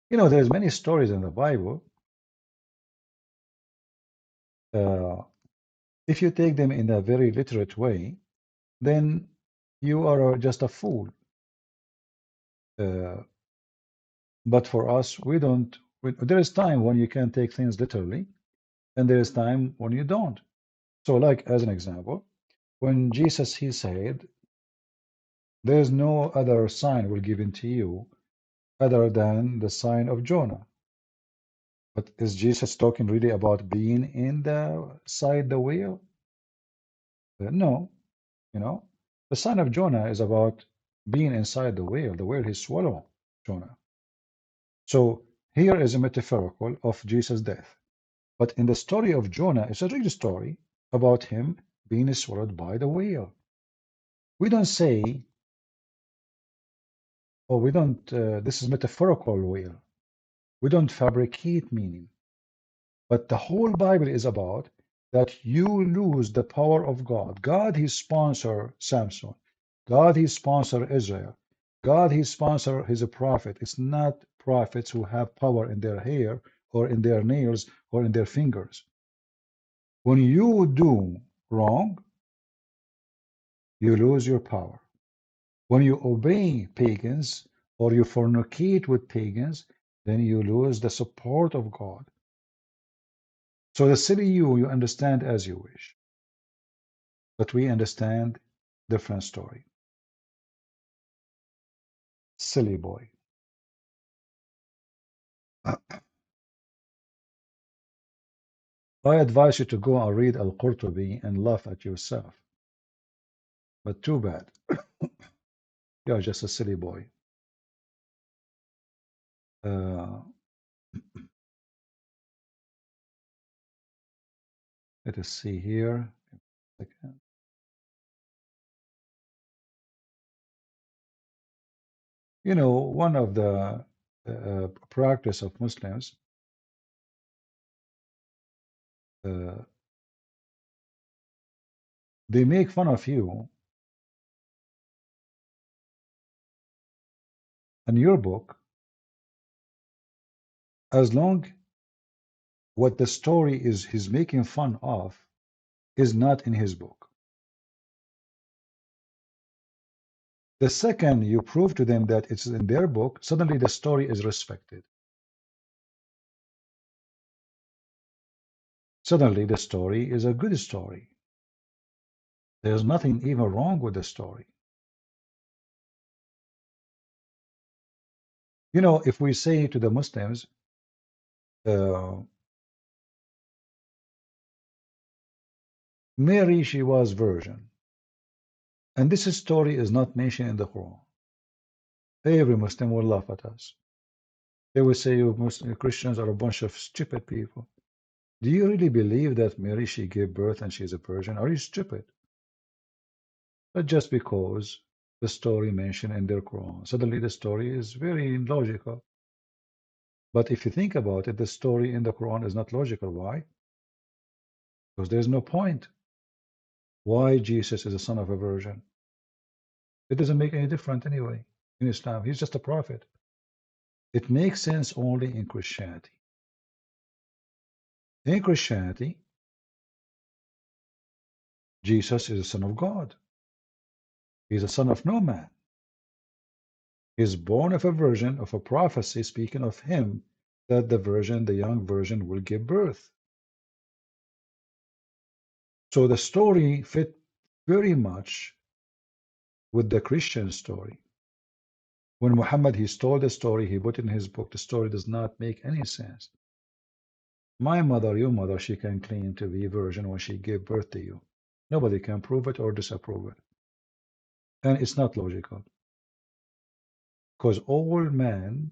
You know, there's many stories in the Bible. Uh, if you take them in a very literate way, then you are just a fool. Uh, but for us, we don't. There is time when you can take things literally, and there is time when you don't. So, like as an example, when Jesus he said, "There is no other sign will given to you other than the sign of Jonah." But is Jesus talking really about being in the side the whale? No, you know, the sign of Jonah is about being inside the whale. The whale he swallowed Jonah. So here is a metaphorical of Jesus' death. But in the story of Jonah, it's a real story about him being swallowed by the whale. We don't say, oh, we don't, this is metaphorical whale. We don't fabricate meaning. But the whole Bible is about that you lose the power of God. God, he sponsor Samson. God, he sponsor Israel. God, he sponsor his prophet. It's not prophets who have power in their hair or in their nails or in their fingers. When you do wrong, you lose your power. When you obey pagans or you fornicate with pagans, then you lose the support of God. So the silly you understand as you wish. But we understand different story. Silly boy. I advise you to go and read Al-Qurtubi and laugh at yourself. But too bad. You're just a silly boy. Uh, let us see here. You know, one of the practice of Muslims, uh, they make fun of you in your book as long what the story is he's making fun of is not in his book. The second you prove to them that it's in their book, suddenly the story is respected. Suddenly the story is a good story. There's nothing even wrong with the story. You know, if we say to the Muslims, uh, Mary, she was virgin, and this story is not mentioned in the Quran, every Muslim will laugh at us. They will say, you Muslim Christians are a bunch of stupid people. Do you really believe that Mary, she gave birth and she's a virgin? Are you stupid? But just because the story mentioned in their Quran, suddenly the story is very logical. But if you think about it, the story in the Quran is not logical. Why? Because there's no point. Why Jesus is the son of a virgin? It doesn't make any difference anyway in Islam. He's just a prophet. It makes sense only in Christianity. In Christianity, Jesus is the Son of God. He's the son of no man. He's born of a virgin, of a prophecy speaking of him, that the virgin, the young virgin, will give birth. So the story fit very much with the Christian story. When Muhammad he told the story, he put in his book, the story does not make any sense. My mother, your mother, she can claim to be a virgin when she gave birth to you. Nobody can prove it or disapprove it. And it's not logical. Because all men,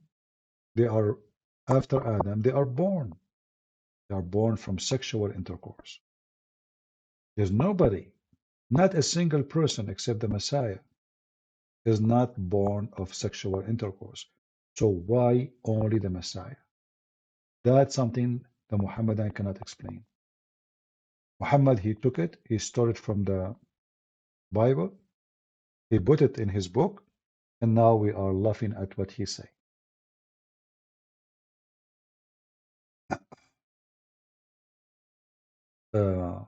they are, after Adam, they are born. They are born from sexual intercourse. There's nobody, not a single person except the Messiah, is not born of sexual intercourse. So why only the Messiah? That's something the Muhammadan cannot explain. Muhammad, he took it, he stole it from the Bible, he put it in his book, and now we are laughing at what he said. Uh,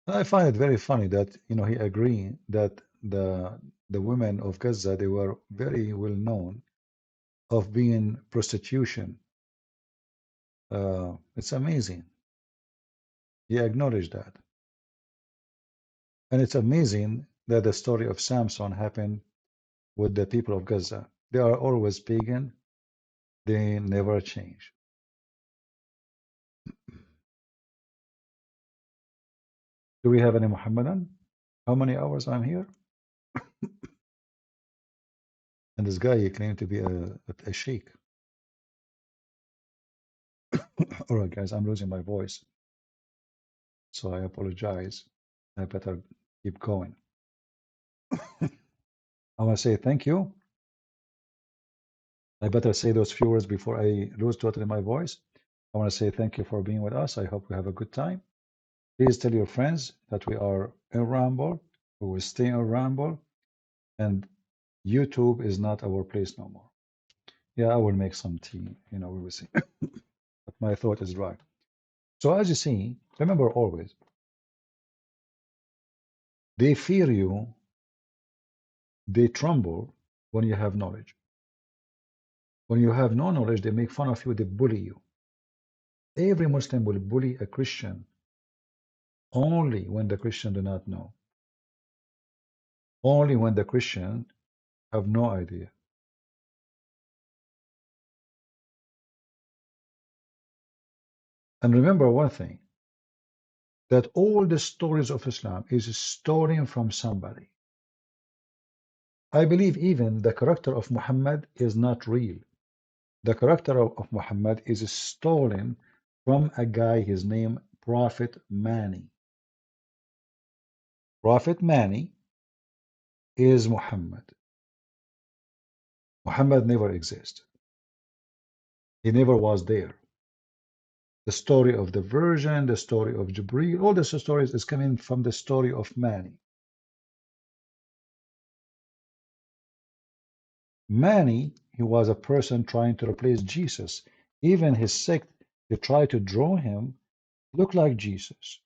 I find it very funny that he agreed that the women of Gaza, they were very well known of being prostitution. It's amazing. He acknowledged that. And it's amazing that the story of Samson happened with the people of Gaza. They are always pagan. They never change. Do we have any Muhammadan? How many hours I'm here? And this guy, he claimed to be a sheikh. All right, guys, I'm losing my voice, so I apologize. I better keep going. I want to say thank you. I better say those few words before I lose totally my voice. I want to say thank you for being with us. I hope you have a good time. Please tell your friends that we are in Ramble. We will stay in Ramble, and YouTube is not our place no more. Yeah, I will make some tea. We will see. But my throat is dry. So as you see, remember always, they fear you, they tremble when you have knowledge. When you have no knowledge, they make fun of you, they bully you. Every Muslim will bully a Christian only when the Christian do not know. Only when the Christian have no idea. And remember one thing, that all the stories of Islam is stolen from somebody. I believe even the character of Muhammad is not real. The character of Muhammad is stolen from a guy, his name Prophet Mani. Prophet Mani is Muhammad. Muhammad never existed. He never was there. The story of the Virgin, the story of Jibreel, all these stories is coming from the story of Mani. Mani, he was a person trying to replace Jesus. Even his sect, they try to draw him look like Jesus.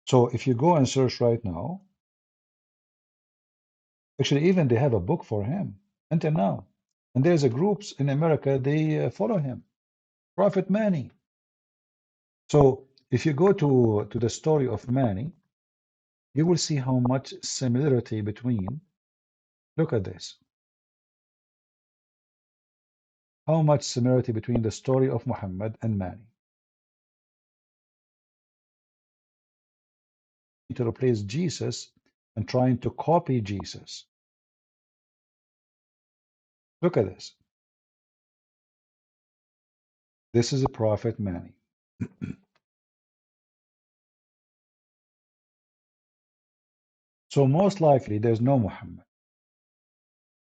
So if you go and search right now, actually even they have a book for him until now. And there's a groups in America, they follow him, Prophet Mani. So if you go to the story of Mani, you will see how much similarity between, look at this, how much similarity between the story of Muhammad and Mani. To replace Jesus and trying to copy Jesus. Look at this. This is a Prophet Mani. So most likely there's no Muhammad.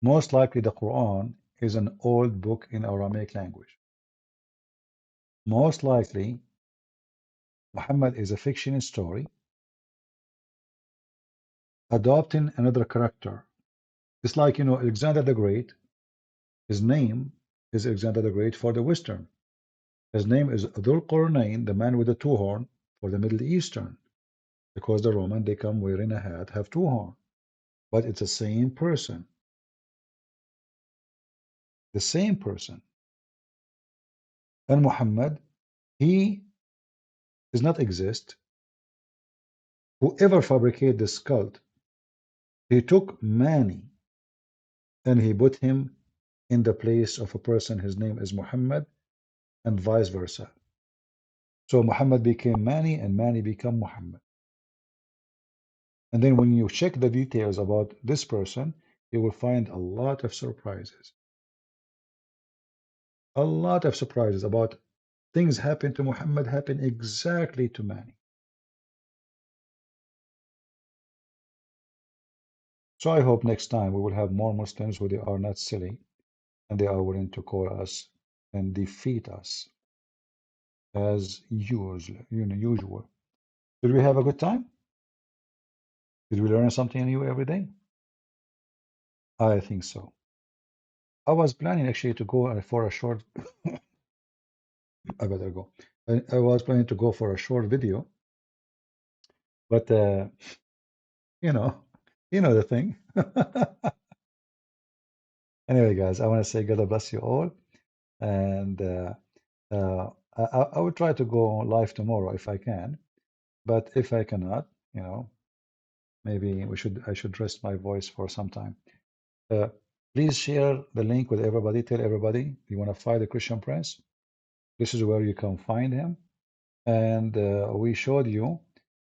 Most likely the Quran is an old book in Aramaic language. Most likely Muhammad is a fiction story adopting another character. It's like, Alexander the Great, his name is Alexander the Great for the Western. His name is Dhul Qarnayn, the man with the two horn, for the Middle Eastern. Because the Roman, they come wearing a hat, have two horn. But it's the same person. The same person. And Muhammad, he does not exist. Whoever fabricated this cult, he took Mani and he put him in the place of a person, his name is Muhammad, and vice versa. So Muhammad became Mani and Mani became Muhammad. And then when you check the details about this person, you will find a lot of surprises. A lot of surprises about things happen to Muhammad happen exactly to Mani. So I hope next time we will have more Muslims who they are not silly and they are willing to call us and defeat us as usual. Did we have a good time? Did we learn something new every day? I think so. I was planning actually to go for a short I better go. I was planning to go for a short video, but you know, you know the thing. Anyway, guys, I want to say God bless you all, and I will try to go live tomorrow if I can, but if I cannot, you know, maybe I should rest my voice for some time. Uh, please share the link with everybody. Tell everybody you want to fight the Christian Prince. This is where you can find him. And we showed you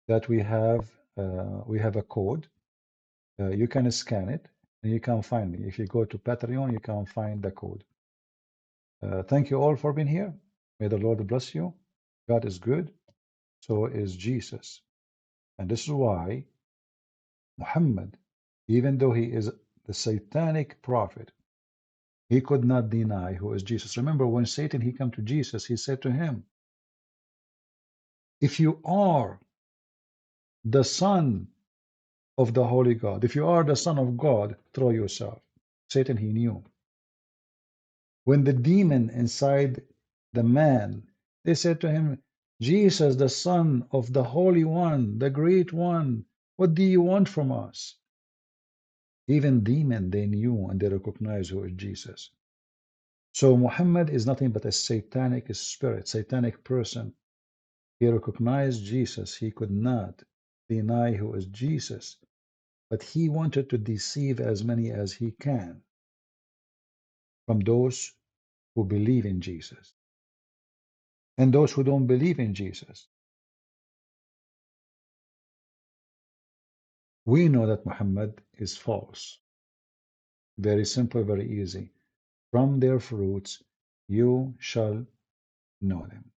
that we have a code. You can scan it and you can find me. If you go to Patreon, you can find the code. Thank you all for being here. May the Lord bless you. God is good. So is Jesus. And this is why Muhammad, even though he is the satanic prophet, he could not deny who is Jesus. Remember, when Satan he came to Jesus, he said to him, if you are the son of the holy God, if you are the son of God, throw yourself. Satan he knew. When the demon inside the man, they said to him, Jesus, the son of the Holy One, the Great One, what do you want from us? Even demon they knew and they recognized who is Jesus. So Muhammad is nothing but a satanic spirit, satanic person. He recognized Jesus. He could not deny who is Jesus, but he wanted to deceive as many as he can from those who believe in Jesus and those who don't believe in Jesus. We know that Muhammad is false. Very simple, very easy. From their fruits you shall know them.